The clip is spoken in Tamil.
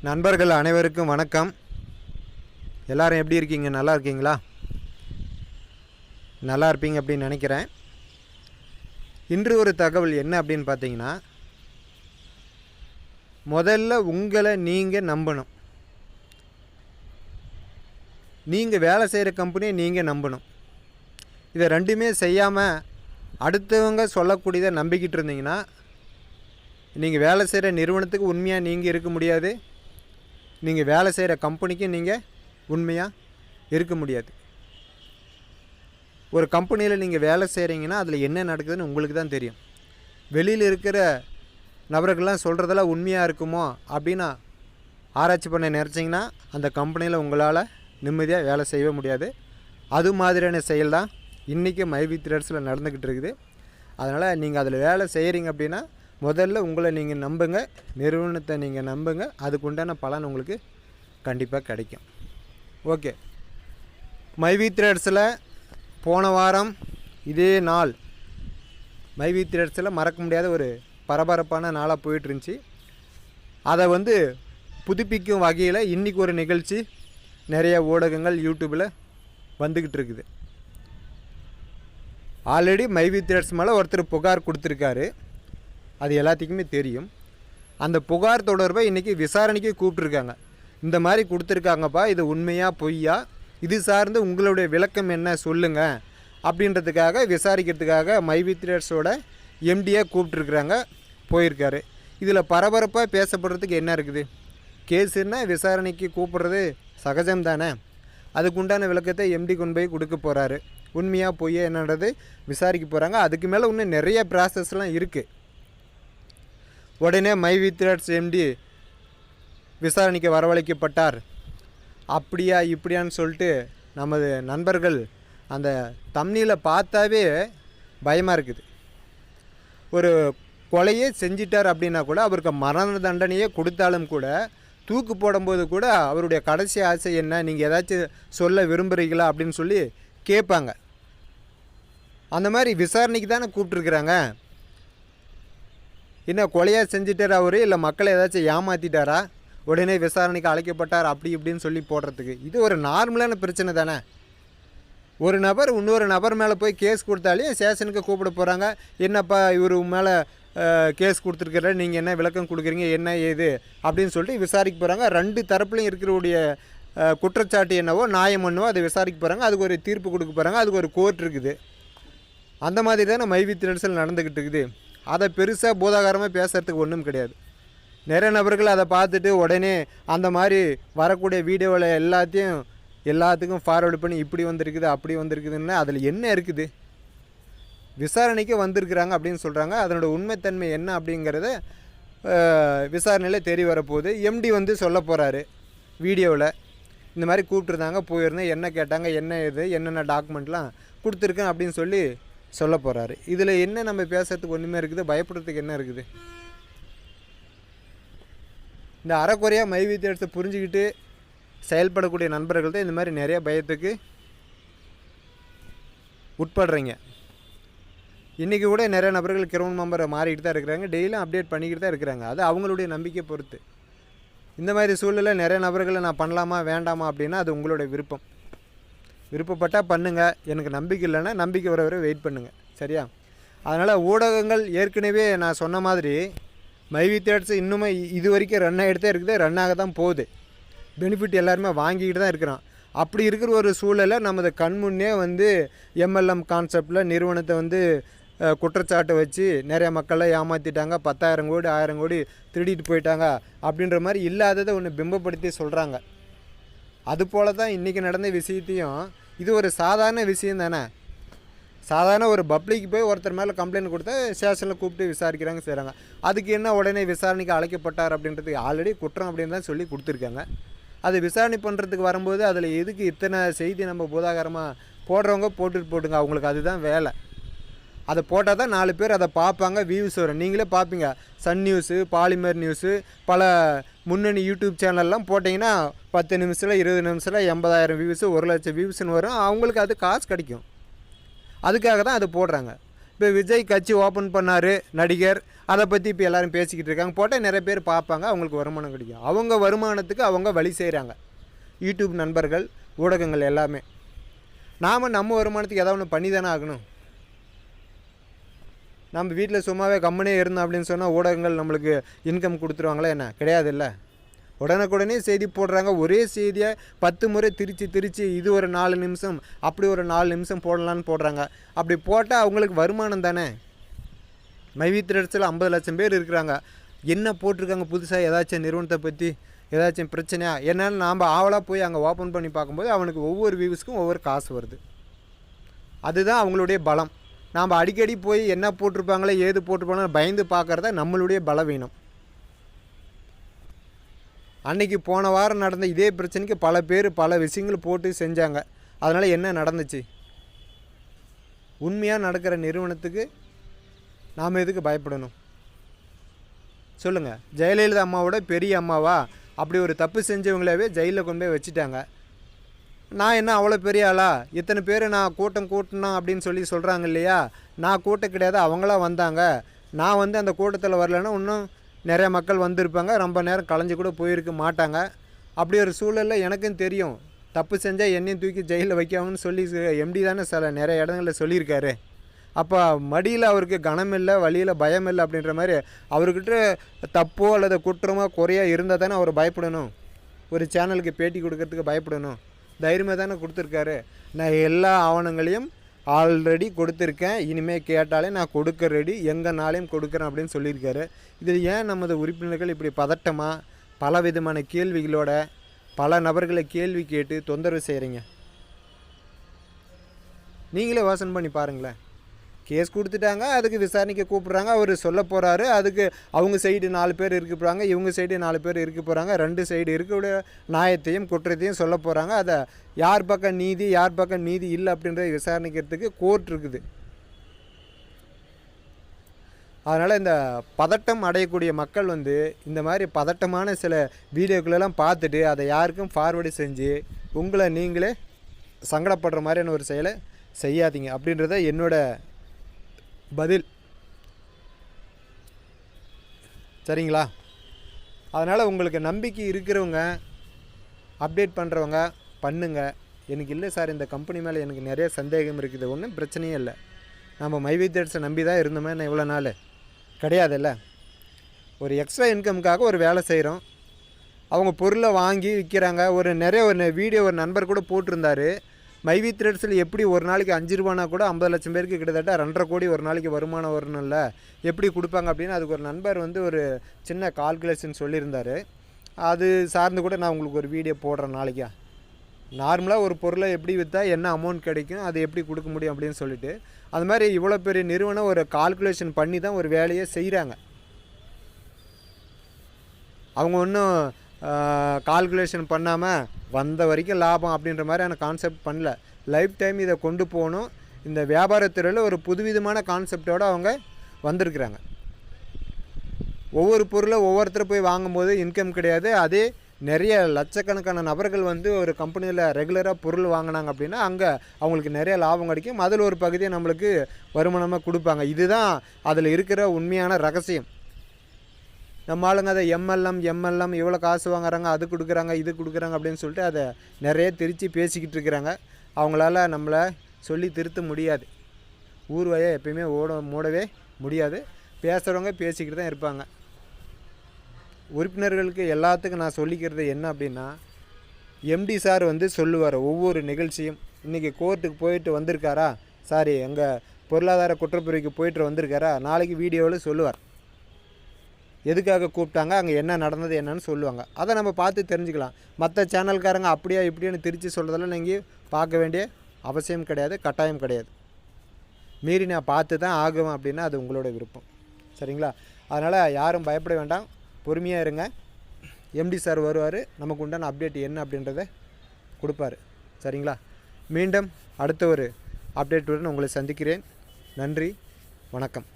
நண்பர்கள் அனைவருக்கும் வணக்கம். எல்லாரும் எப்படி இருக்கீங்க? நல்லா இருக்கீங்களா? நல்லா இருப்பீங்க அப்படின்னு நினைக்கிறேன். இன்று ஒரு தகவல் என்ன அப்படின்னு பார்த்தீங்கன்னா, முதல்ல உங்களை நீங்கள் நம்பணும். நீங்கள் வேலை செய்கிற கம்பெனியை நீங்கள் நம்பணும். இதை ரெண்டுமே செய்யாமல் அடுத்தவங்க சொல்லக்கூடியதை நம்பிக்கிட்டு இருந்தீங்கன்னா, நீங்கள் வேலை செய்கிற நிறுவனத்துக்கு உண்மையாக நீங்கள் இருக்க முடியாது. நீங்கள் வேலை செய்கிற கம்பெனிக்கும் நீங்கள் உண்மையாக இருக்க முடியாது. ஒரு கம்பெனியில் நீங்கள் வேலை செய்கிறீங்கன்னா அதில் என்ன நடக்குதுன்னு உங்களுக்கு தான் தெரியும். வெளியில் இருக்கிற நபர்கள்லாம் சொல்கிறதெல்லாம் உண்மையாக இருக்குமோ அப்படின்னு ஆராய்ச்சி பண்ண நினச்சிங்கன்னா அந்த கம்பெனியில் உங்களால் நிம்மதியாக வேலை செய்யவே முடியாது. அது மாதிரியான செயல் தான் இன்றைக்கி மைவி த்ரெட்ஸில் நடந்துக்கிட்டு இருக்குது. அதனால் நீங்கள் அதில் வேலை செய்கிறீங்க அப்படின்னா முதல்ல உங்களை நீங்கள் நம்புங்க, நிறுவனத்தை நீங்கள் நம்புங்க. அதுக்கு உண்டான பலன் உங்களுக்கு கண்டிப்பாக கிடைக்கும். ஓகே, மைவி த்ரெட்ஸில் போன வாரம் இதே நாள் மைவி த்ரெட்ஸில் மறக்க முடியாத ஒரு பரபரப்பான நாளாக போயிட்டுருந்துச்சு. அதை புதுப்பிக்கும் வகையில் இன்றைக்கி ஒரு நிகழ்ச்சி நிறைய ஊடகங்கள் யூடியூப்பில் வந்துக்கிட்டு இருக்குது. ஆல்ரெடி மைவி த்ரெட்ஸ் மேலே ஒருத்தர் புகார் கொடுத்துருக்காரு. அது எல்லாத்துக்குமே தெரியும். அந்த புகார் தொடர்பாக இன்றைக்கி விசாரணைக்கு கூப்பிட்ருக்காங்க. இந்த மாதிரி கொடுத்துருக்காங்கப்பா, இது உண்மையாக பொய்யா, இது சார்ந்து உங்களுடைய விளக்கம் என்ன சொல்லுங்கள் அப்படின்றதுக்காக விசாரிக்கிறதுக்காக மைவி த்ரெட்ஸோட எம்டியை கூப்பிட்ருக்குறாங்க. போயிருக்காரு. இதில் பரபரப்பாக பேசப்படுறதுக்கு என்ன இருக்குது? கேஸுன்னா விசாரணைக்கு கூப்பிட்றது சகஜம் தானே. அதுக்குண்டான விளக்கத்தை எம்டி கொண்டு போய் கொடுக்க போகிறாரு. உண்மையாக பொய்யா என்னன்றது விசாரிக்க போகிறாங்க. அதுக்கு மேலே இன்னும் நிறைய ப்ராசஸ்லாம் இருக்குது. உடனே மைவி த்ரெட்ஸ் எம்டி விசாரணைக்கு வரவழைக்கப்பட்டார். அப்படியா இப்படியான்னு சொல்லிட்டு நமது நண்பர்கள் அந்த தம்ப்நெயிலை பார்த்தாவே பயமாக இருக்குது. ஒரு கொலையே செஞ்சிட்டார் அப்படின்னா கூட, அவருக்கு மரண தண்டனையே கொடுத்தாலும் கூட, தூக்கு போடும்போது கூட அவருடைய கடைசி ஆசை என்ன, நீங்கள் ஏதாச்சும் சொல்ல விரும்புகிறீங்களா அப்படின்னு சொல்லி கேட்பாங்க. அந்த மாதிரி விசாரணைக்கு தானே கூப்பிட்ருக்குறாங்க. என்ன கொலையாக செஞ்சிட்டார் அவர், இல்லை மக்களை ஏதாச்சும் ஏமாற்றிட்டாரா, உடனே விசாரணைக்கு அழைக்கப்பட்டார் அப்படி இப்படின்னு சொல்லி போடுறதுக்கு இது ஒரு நார்மலான பிரச்சனை தானே. ஒரு நபர் இன்னொரு நபர் மேலே போய் கேஸ் கொடுத்தாலே ஸ்டேஷனுக்கு கூப்பிட போகிறாங்க. என்னப்பா இவர் மேலே கேஸ் கொடுத்துருக்குற, நீங்கள் என்ன விளக்கம் கொடுக்குறீங்க, என்ன ஏது அப்படின்னு சொல்லிட்டு விசாரிக்க போகிறாங்க. ரெண்டு தரப்புலையும் இருக்கிறவுடைய குற்றச்சாட்டு என்னவோ நியாயம் என்னவோ அதை விசாரிக்க போகிறாங்க. அதுக்கு ஒரு தீர்ப்பு கொடுக்க போகிறாங்க. அதுக்கு ஒரு கோர்ட் இருக்குது. அந்த மாதிரி தானே மைவி த்ரெட்ஸில் நடந்துக்கிட்டு இருக்குது. அதை பெருசாக பூதாகாரமாக பேசுகிறதுக்கு ஒன்றும் கிடையாது. நிறைய நபர்கள் அதை பார்த்துட்டு உடனே அந்த மாதிரி வரக்கூடிய வீடியோவில் எல்லாத்துக்கும் ஃபார்வேர்டு பண்ணி இப்படி வந்திருக்குது அப்படி வந்திருக்குதுன்னா அதில் என்ன இருக்குது? விசாரணைக்கு வந்திருக்கிறாங்க அப்படின்னு சொல்கிறாங்க. அதனோட உண்மைத்தன்மை என்ன அப்படிங்கிறத விசாரணையில் தெரிய வரப்போகுது. எம்டி சொல்ல போகிறாரு வீடியோவில். இந்த மாதிரி கூப்பிட்ருந்தாங்க, போயிருந்தேன், என்ன கேட்டாங்க, என்ன இது, என்னென்ன டாக்குமெண்ட்லாம் கொடுத்துருக்கேன் அப்படின்னு சொல்லி சொல்ல போகிறாரு. இதில் என்ன நம்ம பேசுகிறதுக்கு ஒன்றுமே இருக்குது? பயப்படுறதுக்கு என்ன இருக்குது? இந்த அறக்குறையாக மைவி த்ரெட்ஸை புரிஞ்சுக்கிட்டு செயல்படக்கூடிய நண்பர்கள் தான் இந்த மாதிரி நிறைய பயத்துக்கு உட்படுறீங்க. இன்றைக்கி கூட நிறைய நபர்கள் கிரவுண்ட் மெம்பரை மாறிக்கிட்டு தான் இருக்கிறாங்க. டெய்லியும் அப்டேட் பண்ணிக்கிட்டு தான் இருக்கிறாங்க. அது அவங்களுடைய நம்பிக்கை பொறுத்து. இந்த மாதிரி சூழ்நிலை நிறைய நபர்களை நான் பண்ணலாமா வேண்டாமா அப்படின்னா அது உங்களுடைய விருப்பம். விருப்பப்பட்டால் பண்ணுங்கள். எனக்கு நம்பிக்கை இல்லைன்னா நம்பிக்கை வர வரை வெயிட் பண்ணுங்கள். சரியா? அதனால் ஊடகங்கள் ஏற்கனவே நான் சொன்ன மாதிரி மைவி த்ரெட்ஸ் இன்னுமே இது வரைக்கும் ரன் ஆகிட்டு தான் இருக்குது, ரன் ஆக தான் போகுது. பெனிஃபிட் எல்லாருமே வாங்கிக்கிட்டு தான் இருக்கிறான். அப்படி இருக்கிற ஒரு சூழலை நமது கண்முன்னே எம்எல்எம் கான்செப்டில் நிறுவனத்தை குற்றச்சாட்டை வச்சு நிறைய மக்களை ஏமாற்றிட்டாங்க, 10,000 கோடி 1000 கோடி திருடிட்டு போயிட்டாங்க அப்படின்ற மாதிரி இல்லாததை ஒன்று பிம்பப்படுத்தி சொல்கிறாங்க. அதுபோல் தான் இன்றைக்கி நடந்த விஷயத்தையும் இது ஒரு சாதாரண விஷயம் தானே. சாதாரண ஒரு பப்ளிக்கு போய் ஒருத்தர் மேலே கம்ப்ளைண்ட் கொடுத்தா ஸ்டேஷனில் கூப்பிட்டு விசாரிக்கிறாங்க, செய்கிறாங்க. அதுக்கு என்ன உடனே விசாரணைக்கு அழைக்கப்பட்டார் அப்படின்றதுக்கு ஆல்ரெடி குற்றம் அப்படின்னு தான் சொல்லி கொடுத்துருக்காங்க. அது விசாரணை பண்ணுறதுக்கு வரும்போது அதில் எதுக்கு இத்தனை செய்தி நம்ம பூதாகரமாக போடுறவங்க போட்டுங்க, அவங்களுக்கு அதுதான் வேலை. அதை போட்டால் தான் 4 பேர் அதை பார்ப்பாங்க, வியூஸ் வரும். நீங்களே பார்ப்பீங்க, சன் நியூஸு, பாலிமர் நியூஸு, பல முன்னணி யூடியூப் சேனல்லாம் போட்டிங்கன்னா 10 நிமிஷத்தில் 20 நிமிஷத்தில் 80,000 வியூஸு 1,00,000 வியூஸ்ன்னு வரும். அவங்களுக்கு அது காசு கிடைக்கும். அதுக்காக தான் அது போடுறாங்க. இப்போ விஜய் கட்சி ஓப்பன் பண்ணார் நடிகர், அதை பற்றி இப்போ எல்லோரும் பேசிக்கிட்டு இருக்காங்க. போட்டால் நிறைய பேர் பார்ப்பாங்க, அவங்களுக்கு வருமானம் கிடைக்கும். அவங்க வருமானத்துக்கு அவங்க வழி செய்கிறாங்க. யூடியூப் நண்பர்கள், ஊடகங்கள் எல்லாமே. நாம் நம்ம வருமானத்துக்கு ஏதாவது ஒன்று பண்ணி தானே ஆகணும். நம்ம வீட்டில் சும்மாவே கம்முனே இருந்தோம் அப்படின்னு சொன்னால் ஊடகங்கள் நம்மளுக்கு இன்கம் கொடுத்துருவாங்களா என்ன? கிடையாதுல்ல. உடனுக்குடனே செய்தி போடுறாங்க. ஒரே செய்தியை 10 முறை திரித்து இது ஒரு 4 நிமிஷம், அப்படி ஒரு 4 நிமிஷம் போடலான்னு போடுறாங்க. அப்படி போட்டால் அவங்களுக்கு வருமானம் தானே. மைவி த்ரெட்ஸில் 50 லட்சம் பேர் இருக்கிறாங்க. என்ன போட்டிருக்காங்க புதுசாக ஏதாச்சும் நிறுவனத்தை பற்றி, ஏதாச்சும் பிரச்சனையா என்னன்னு நாம் ஆவலாக போய் அங்கே ஓப்பன் பண்ணி பார்க்கும்போது அவனுக்கு ஒவ்வொரு வியூஸ்க்கும் ஒவ்வொரு காசு வருது. அதுதான் அவங்களுடைய பலம். நாம் அடிக்கடி போய் என்ன போட்டிருப்பாங்களே ஏது போட்டிருப்பாங்களோ பயந்து பார்க்குறத நம்மளுடைய பலவீனம். அன்றைக்கி போன வாரம் நடந்த இதே பிரச்சனைக்கு பல பேர் பல விஷயங்கள் போட்டு செஞ்சாங்க. அதனால் என்ன நடந்துச்சு? உண்மையாக நடக்கிற நிறுவனத்துக்கு நாம் எதுக்கு பயப்படணும் சொல்லுங்கள்? ஜெயலலிதா அம்மாவோட பெரிய அம்மாவா? அப்படி ஒரு தப்பு செஞ்சவங்களவே ஜெயிலில் கொண்டு போய் வச்சுட்டாங்க. நான் என்ன அவ்வளோ பெரிய ஆளா? இத்தனை பேர் நான் கூட்டினேன் அப்படின்னு சொல்கிறாங்க இல்லையா? நான் கூட்டம் கிடையாது, அவங்களாம் வந்தாங்க. நான் அந்த கூட்டத்தில் வரலைன்னா இன்னும் நிறைய மக்கள் வந்திருப்பாங்க, ரொம்ப நேரம் கலைஞ்சு கூட போயிருக்க மாட்டாங்க. அப்படி ஒரு சூழலில் எனக்கும் தெரியும், தப்பு செஞ்சால் என்னையும் தூக்கி ஜெயிலில் வைக்காங்கன்னு சொல்லி எம்டி தானே நிறைய இடங்களில் சொல்லியிருக்காரு. அப்போ மடியில் அவருக்கு கனம் இல்லை, வழியில் பயம் இல்லை அப்படின்ற மாதிரி அவர்கிட்ட தப்போ அல்லது குற்றமோ குறையோ இருந்தால் தானே அவர் பயப்படணும். ஒரு சேனலுக்கு பேட்டி கொடுக்கறதுக்கு பயப்படணும். தைரியமாக தானே கொடுத்துருக்காரு. நான் எல்லா ஆவணங்களையும் ஆல்ரெடி கொடுத்துருக்கேன், இனிமேல் கேட்டாலே நான் கொடுக்க ரெடி, எங்கேனாலையும் கொடுக்குறேன் அப்படின்னு சொல்லியிருக்காரு. இதில் ஏன் நமது உறுப்பினர்கள் இப்படி பதட்டமாக பல விதமான கேள்விகளோட பல நபர்களை கேள்வி கேட்டு தொந்தரவு செய்கிறீங்க? நீங்களே யோசனை பண்ணி பாருங்களேன். கேஸ் கொடுத்துட்டாங்க, அதுக்கு விசாரணைக்கு கூப்பிட்றாங்க, அவர் சொல்ல போகிறாரு. அதுக்கு அவங்க சைடு 4 பேர் இருக்க போகிறாங்க, இவங்க சைடு 4 பேர் இருக்க போகிறாங்க. 2 சைடு இருக்கக்கூடிய நியாயத்தையும் குற்றத்தையும் சொல்ல போகிறாங்க. அதை யார் பக்கம் நீதி யார் பக்கம் நீதி இல்லை அப்படின்றத விசாரணைக்கிறதுக்கு கோர்ட் இருக்குது. அதனால் இந்த பதட்டம் அடையக்கூடிய மக்கள் இந்த மாதிரி பதட்டமான சில வீடியோக்களெல்லாம் பார்த்துட்டு அதை யாருக்கும் ஃபார்வேர்டு செஞ்சு உங்களை நீங்களே சங்கடப்படுற மாதிரியான ஒரு செயலை செய்யாதீங்க அப்படின்றத என்னோட பதில். சரிங்களா? அதனால் உங்களுக்கு நம்பிக்கை இருக்கிறவங்க அப்டேட் பண்ணுறவங்க பண்ணுங்கள். எனக்கு இல்லை சார், இந்த கம்பெனி மேலே எனக்கு நிறைய சந்தேகம் இருக்குது, ஒன்றும் பிரச்சனையே இல்லை. நம்ம மைவி த்ரெட்ஸை நம்பி தான் இருந்தோமே நான் இவ்வளோ நாள் கிடையாதுல்ல. ஒரு எக்ஸ்ட்ரா இன்கமுக்காக ஒரு வேலை செய்கிறோம். அவங்க பொருளை வாங்கி விற்கிறாங்க. ஒரு வீடியோ ஒரு நண்பர் கூட போட்டிருந்தார், மைவி த்ரெட்ஸில் எப்படி ஒரு நாளைக்கு 5 ரூபானா கூட 50 லட்சம் பேருக்கு கிட்டத்தட்ட 2.5 கோடி ஒரு நாளைக்கு வருமானம் வரணும்ல, எப்படி கொடுப்பாங்க அப்படின்னு அதுக்கு ஒரு நண்பர் ஒரு சின்ன கால்குலேஷன் சொல்லியிருந்தார். அது சார்ந்து கூட நான் உங்களுக்கு ஒரு வீடியோ போடுறேன் நாளைக்கா. நார்மலாக ஒரு பொருளை எப்படி விற்றா என்ன அமௌண்ட் கிடைக்கும், அது எப்படி கொடுக்க முடியும் அப்படின்னு சொல்லிட்டு அது மாதிரி இவ்வளோ பெரிய நிறுவனம் ஒரு கால்குலேஷன் பண்ணி தான் ஒரு வேலையை செய்கிறாங்க. அவங்க ஒன்றும் கால்குலேஷன் பண்ணாமல் வந்த வரைக்கும் லாபம் அப்படின்ற மாதிரியான கான்செப்ட் பண்ணல. லைஃப் டைம் இதை கொண்டு போகணும். இந்த வியாபாரத்துறையில் ஒரு புதுவிதமான கான்செப்டோடு அவங்க வந்திருக்கிறாங்க. ஒவ்வொரு பொருளை ஒவ்வொருத்தர் போய் வாங்கும்போது இன்கம் கிடையாது. அதே நிறைய லட்சக்கணக்கான நபர்கள் ஒரு கம்பெனியில் ரெகுலராக பொருள் வாங்கினாங்க அப்படின்னா அங்கே அவங்களுக்கு நிறைய லாபம் கிடைக்கும். அதில் ஒரு பகுதியை நம்மளுக்கு வருமானமாக கொடுப்பாங்க. இதுதான் அதில் இருக்கிற உண்மையான ரகசியம். நம்ம ஆளுங்க அதை எம்எல்எம் இவ்வளோ காசு வாங்குறாங்க, அது கொடுக்குறாங்க, இது கொடுக்குறாங்க அப்படின்னு சொல்லிட்டு அதை நிறைய திரித்து பேசிக்கிட்டு இருக்கிறாங்க. அவங்களால நம்மளை சொல்லி திருத்த முடியாது. ஊர்வாயை எப்பயுமே மூடவே முடியாது. பேசுகிறவங்க பேசிக்கிட்டு தான் இருப்பாங்க. உறுப்பினர்களுக்கு எல்லாத்துக்கும் நான் சொல்லிக்கிறது என்ன அப்படின்னா, எம்டி சார் சொல்லுவார் ஒவ்வொரு நிகழ்ச்சியும். இன்றைக்கி கோர்ட்டுக்கு போயிட்டு வந்திருக்காரா, சாரி எங்கள் பொருளாதார குற்றப்பிரிவுக்கு போயிட்டு வந்திருக்காரா, நாளைக்கு வீடியோவில் சொல்லுவார். எதுக்காக கூப்பிட்டாங்க, அங்கே என்ன நடந்தது என்னன்னு சொல்லுவாங்க. அதை நம்ம பார்த்து தெரிஞ்சுக்கலாம். மற்ற சேனல்காரங்க அப்படியா இப்படின்னு திருச்சி சொல்கிறதெல்லாம் நீங்கள் பார்க்க வேண்டிய அவசியம் கிடையாது, கட்டாயம் கிடையாது. மீறி நான் பார்த்து தான் ஆகுவேன் அப்படின்னா அது உங்களோட விருப்பம். சரிங்களா? அதனால் யாரும் பயப்பட வேண்டாம், பொறுமையாக இருங்க. எம்டி சார் வருவார், நமக்கு உண்டான அப்டேட் என்ன அப்படின்றத கொடுப்பார். சரிங்களா? மீண்டும் அடுத்த ஒரு அப்டேட்டுடன் உங்களை சந்திக்கிறேன். நன்றி, வணக்கம்.